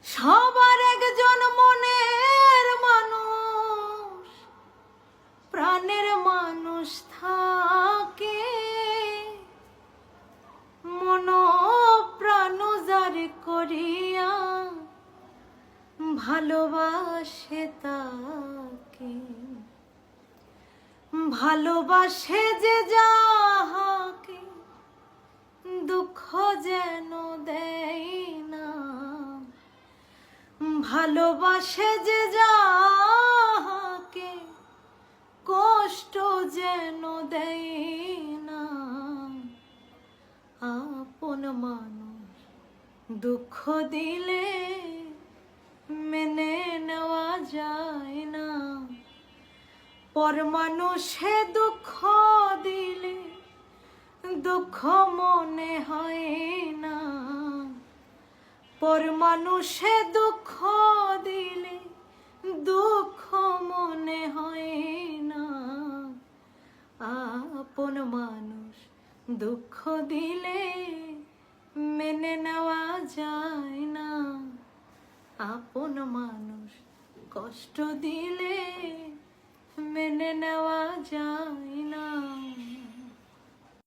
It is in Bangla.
সবার একজন মনের মানুষ, প্রাণের মানুষ থাকে। মন প্রাণ যার করিয়া ভালোবাসে তাকে, ভালোবাসে যে যাহাকে দুঃখ যেন দেয় না, ভালোবাসে যে যাহাকে কষ্ট যেন দেয় না। আপন মানুষ দুঃখ দিলে মেনে নেওয়া যায় না, পর মানুষে দুঃখ দিলে দুঃখ মনে হয় না, পর মানুষে দুঃখ দিলে দুঃখ মনে হয় না। আপন মানুষ দুঃখ দিলে মেনে নেওয়া যায় না, আপন মানুষ কষ্ট দিলে মেনে নেওয়া যায় না।